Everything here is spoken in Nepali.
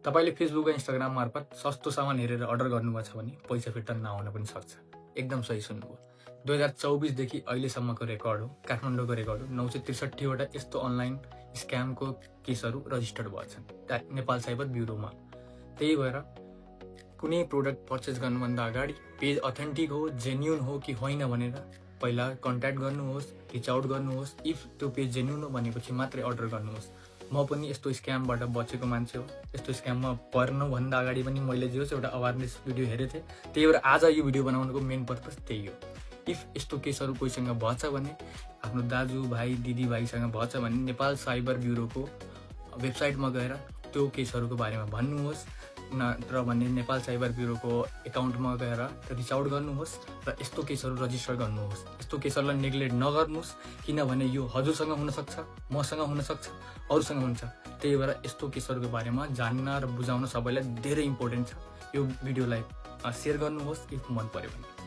तपाईले फेसबुक वा इन्स्टाग्राम मार्फत सस्तो सामान हेरेर अर्डर गर्नुभएको छ भने पैसा फिर्ता नआउन पनि सक्छ। एकदम सही सुन्नुभयो। 2024 देखि अहिलेसम्मको रेकर्ड हो, काठमाडौँको रेकर्ड हो, 963 वटा यस्तो अनलाइन स्क्यामको केसहरू रजिस्टर्ड भएछन् नेपाल साइबर ब्युरोमा। त्यही भएर कुनै प्रोडक्ट पर्चेस गर्नुभन्दा अगाडि पेज अथेन्टिक हो, जेन्युन हो कि होइन भनेर पहिला कन्ट्याक्ट गर्नुहोस्, रिच आउट गर्नुहोस्। इफ त्यो पेज जेन्युन हो भनेपछि मात्रै अर्डर गर्नुहोस्। म पनि यस्तो स्क्यामबाट बचेको मान्छे हो। यस्तो स्क्याममा पर्नुभन्दा अगाडि पनि मैले जे होस् एउटा अवेरनेस भिडियो हेरेको थिएँ। त्यही भएर आज यो भिडियो बनाउनुको मेन पर्पस त्यही हो। इफ यस्तो केसहरू कोहीसँग भएछ भने, आफ्नो दाजु भाइ दिदी भाइसँग भएछ भने नेपाल साइबर ब्युरोको वेबसाइटमा गएर त्यो केसहरूको बारेमा भन्नुहोस्, नत्र भने नेपाल साइबर ब्युरोको एकाउन्टमा गएर रिच आउट गर्नुहोस् र यस्तो केसहरू रजिस्टर गर्नुहोस्। यस्तो केसहरूलाई नेग्लेक्ट नगर्नुहोस्, किनभने यो हजुरसँग हुनसक्छ, मसँग हुनसक्छ, अरूसँग हुन्छ। त्यही भएर यस्तो केसहरूको बारेमा जान्न र बुझाउन सबैलाई धेरै इम्पोर्टेन्ट छ। यो भिडियोलाई सेयर गर्नुहोस् इफ मन पर्यो भने।